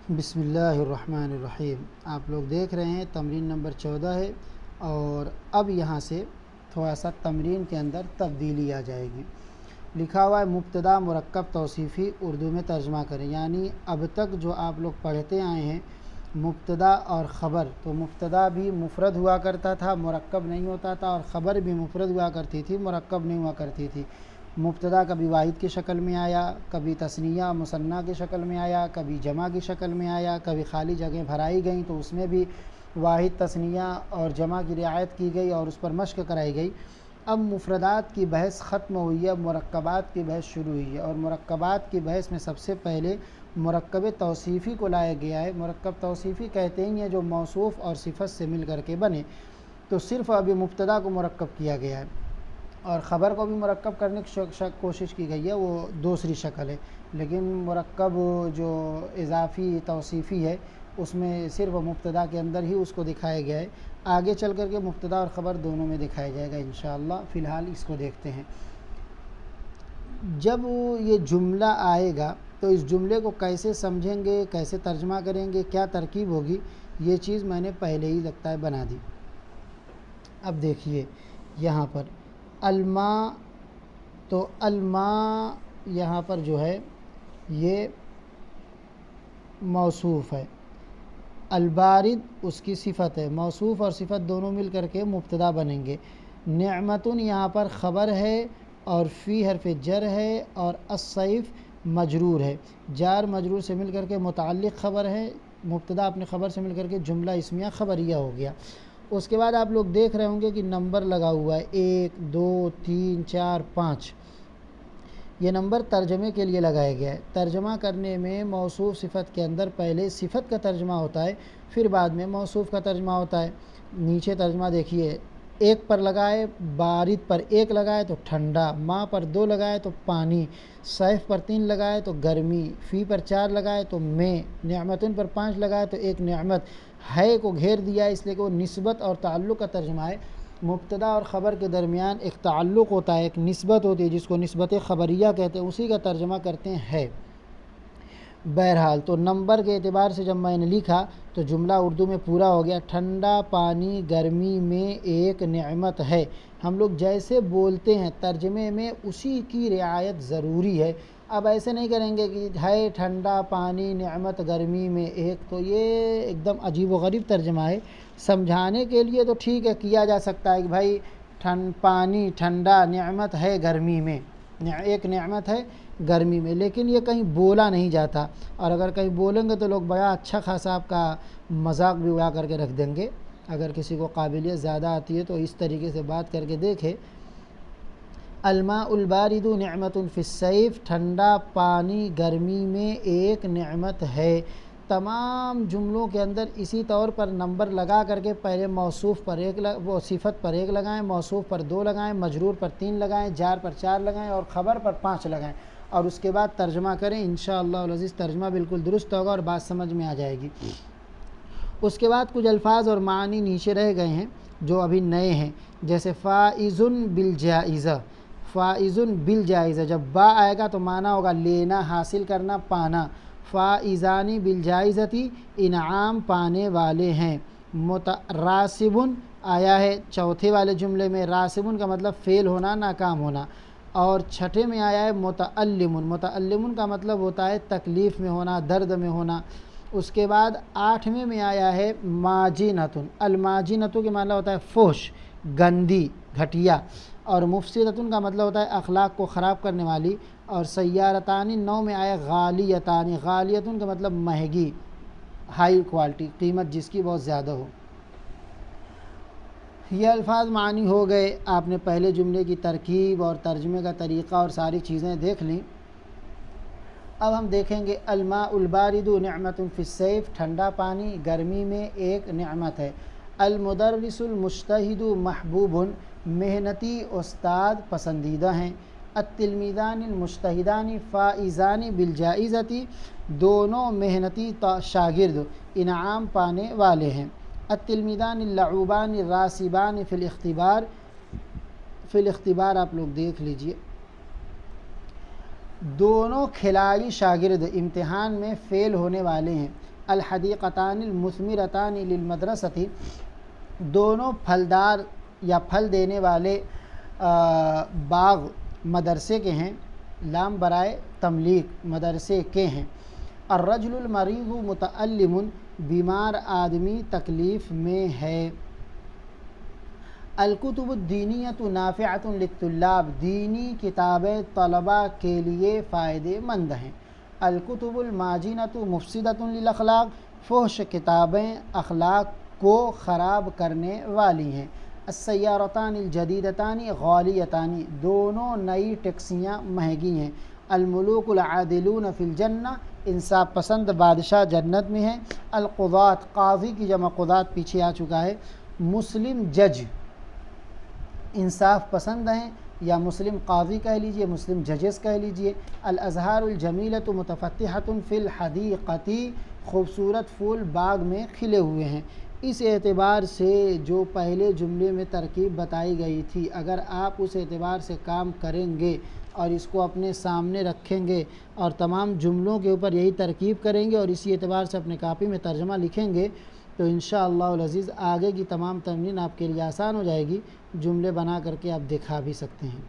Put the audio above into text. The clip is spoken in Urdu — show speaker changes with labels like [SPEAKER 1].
[SPEAKER 1] بسم اللہ الرحمن الرحیم۔ آپ لوگ دیکھ رہے ہیں تمرین نمبر 14 ہے، اور اب یہاں سے تھوڑا سا تمرین کے اندر تبدیلی آ جائے گی۔ لکھا ہوا ہے مبتدا مرکب توصیفی اردو میں ترجمہ کریں، یعنی اب تک جو آپ لوگ پڑھتے آئے ہیں مبتدا اور خبر، تو مبتدا بھی مفرد ہوا کرتا تھا، مرکب نہیں ہوتا تھا، اور خبر بھی مفرد ہوا کرتی تھی، مرکب نہیں ہوا کرتی تھی۔ مبتدا کبھی واحد کی شکل میں آیا، کبھی تثنیہ مثنیٰ کی شکل میں آیا، کبھی جمع کی شکل میں آیا، کبھی خالی جگہیں بھرائی گئیں تو اس میں بھی واحد تثنیہ اور جمع کی رعایت کی گئی اور اس پر مشق کرائی گئی۔ اب مفردات کی بحث ختم ہوئی ہے، مرکبات کی بحث شروع ہوئی ہے، اور مرکبات کی بحث میں سب سے پہلے مرکب توصیفی کو لایا گیا ہے۔ مرکب توصیفی کہتے ہیں جو موصوف اور صفت سے مل کر کے بنے، تو صرف ابھی مبتدا کو مرکب کیا گیا ہے، اور خبر کو بھی مرکب کرنے کی کوشش کی گئی ہے، وہ دوسری شکل ہے، لیکن مرکب جو اضافی توصیفی ہے اس میں صرف مبتدا کے اندر ہی اس کو دکھایا گیا ہے۔ آگے چل کر کے مبتدا اور خبر دونوں میں دکھایا جائے گا انشاءاللہ۔ فی الحال اس کو دیکھتے ہیں۔ جب یہ جملہ آئے گا تو اس جملے کو کیسے سمجھیں گے، کیسے ترجمہ کریں گے، کیا ترکیب ہوگی، یہ چیز میں نے پہلے ہی لگتا ہے بنا دی۔ اب دیکھیے یہاں پر الماء، تو الماء یہاں پر جو ہے یہ موصوف ہے، البارد اس کی صفت ہے، موصوف اور صفت دونوں مل کر کے مبتدا بنیں گے۔ نعمتن یہاں پر خبر ہے اور فی حرف جر ہے، اور السیف مجرور ہے، جار مجرور سے مل کر کے متعلق خبر ہے، مبتدا اپنے خبر سے مل کر کے جملہ اسمیہ خبریہ ہو گیا۔ اس کے بعد آپ لوگ دیکھ رہے ہوں گے کہ نمبر لگا ہوا ہے 1 2 3 4 5، یہ نمبر ترجمے کے لیے لگایا گیا ہے۔ ترجمہ کرنے میں موصوف صفت کے اندر پہلے صفت کا ترجمہ ہوتا ہے، پھر بعد میں موصوف کا ترجمہ ہوتا ہے۔ نیچے ترجمہ دیکھیے، 1 پر لگائے، بارد پر 1 لگائے تو ٹھنڈا، ماء پر 2 لگائے تو پانی، سیف پر 3 لگائے تو گرمی، فی پر 4 لگائے تو میں، نعمتن پر 5 لگائے تو ایک نعمت، ہے کو گھیر دیا اس لیے کہ وہ نسبت اور تعلق کا ترجمہ ہے۔ مبتدا اور خبر کے درمیان ایک تعلق ہوتا ہے، ایک نسبت ہوتی ہے جس کو نسبت خبریہ کہتے ہیں، اسی کا ترجمہ کرتے ہیں۔ بہرحال تو نمبر کے اعتبار سے جب میں نے لکھا تو جملہ اردو میں پورا ہو گیا، ٹھنڈا پانی گرمی میں ایک نعمت ہے۔ ہم لوگ جیسے بولتے ہیں ترجمے میں اسی کی رعایت ضروری ہے۔ اب ایسے نہیں کریں گے کہ ہے ٹھنڈا پانی نعمت گرمی میں ایک، تو یہ ایک دم عجیب و غریب ترجمہ ہے۔ سمجھانے کے لیے تو ٹھیک ہے، کیا جا سکتا ہے کہ بھائی پانی ٹھنڈا نعمت ہے گرمی میں، ایک نعمت ہے گرمی میں، لیکن یہ کہیں بولا نہیں جاتا، اور اگر کہیں بولیں گے تو لوگ بڑا اچھا خاصا آپ کا مذاق بھی اڑا کر کے رکھ دیں گے۔ اگر کسی کو قابلیت زیادہ آتی ہے تو اس طریقے سے بات کر کے دیکھے۔ الماء البارد نعمت فی الصیف، ٹھنڈا پانی گرمی میں ایک نعمت ہے۔ تمام جملوں کے اندر اسی طور پر نمبر لگا کر کے پہلے موصوف پر وہ صفت پر 1 لگائیں، موصوف پر 2 لگائیں، مجرور پر 3 لگائیں، جار پر 4 لگائیں اور خبر پر 5 لگائیں، اور اس کے بعد ترجمہ کریں۔ انشاءاللہ العزیز ترجمہ بالکل درست ہوگا اور بات سمجھ میں آ جائے گی۔ اس کے بعد کچھ الفاظ اور معنی نیچے رہ گئے ہیں جو ابھی نئے ہیں، جیسے فائز بالجائزہ، فائز بالجائزہ، جب با آئے گا تو معنی ہوگا لینا، حاصل کرنا، پانا۔ فائزانی بالجائزتی، انعام پانے والے ہیں۔ راسبن آیا ہے چوتھے والے جملے میں، راسبن کا مطلب فیل ہونا، ناکام ہونا، اور چھٹے میں آیا ہے متعلم، متعلم کا مطلب ہوتا ہے تکلیف میں ہونا، درد میں ہونا۔ اس کے بعد 8ویں میں آیا ہے ماجنتن، الماجنتن کے معنی ہوتا ہے فحش، گندی، گھٹیا، اور مفسدتن کا مطلب ہوتا ہے اخلاق کو خراب کرنے والی، اور سیارتانی 9 میں آیا غالیتانی، غالیتن کا مطلب مہنگی، ہائی کوالٹی، قیمت جس کی بہت زیادہ ہو۔ یہ الفاظ معنی ہو گئے، آپ نے پہلے جملے کی ترکیب اور ترجمے کا طریقہ اور ساری چیزیں دیکھ لیں۔ اب ہم دیکھیں گے الماء البارد نعمت فی الصیف، ٹھنڈا پانی گرمی میں ایک نعمت ہے۔ المدرس المجتہد محبوب، محنتی استاد پسندیدہ ہیں۔ التلمیذان المجتہدان فائزان بالجائزۃ، دونوں محنتی شاگرد انعام پانے والے ہیں۔ التلمیذان اللعوبان الراسبان فی الاختبار، فی الاختبار آپ لوگ دیکھ لیجئے، دونوں کھلاڑی شاگرد امتحان میں فیل ہونے والے ہیں۔ الحدیقتان المثمرتان للمدرستی، دونوں پھلدار یا پھل دینے والے باغ مدرسے کے ہیں، لام برائے تملیک مدرسے کے ہیں۔ الرجل المریض متألم، بیمار آدمی تکلیف میں ہے۔ الکتب الدینیۃ نافعۃ للطلاب، دینی کتابیں طلباء کے لیے فائدے مند ہیں۔ الکتب الماجنۃ مفسدۃ للاخلاق، فحش کتابیں اخلاق کو خراب کرنے والی ہیں۔ السیارتان الجدیدتان غالیتان، دونوں نئی ٹیکسیاں مہنگی ہیں۔ الملوک العادلون فی الجنہ، انصاف پسند بادشاہ جنت میں ہیں۔ القضاة، قاضی کی جمع قضاة پیچھے آ چکا ہے۔ مسلم جج انصاف پسند ہیں، یا مسلم قاضی کہہ لیجئے، مسلم ججز کہہ لیجئے۔ الازہار الجمیلۃ متفتحۃ فی الحدیقۃ، خوبصورت پھول باغ میں کھلے ہوئے ہیں۔ اس اعتبار سے جو پہلے جملے میں ترکیب بتائی گئی تھی، اگر آپ اس اعتبار سے کام کریں گے اور اس کو اپنے سامنے رکھیں گے اور تمام جملوں کے اوپر یہی ترکیب کریں گے اور اسی اعتبار سے اپنے کاپی میں ترجمہ لکھیں گے تو انشاءاللہ العزیز آگے کی تمام تمرین آپ کے لیے آسان ہو جائے گی۔ جملے بنا کر کے آپ دکھا بھی سکتے ہیں۔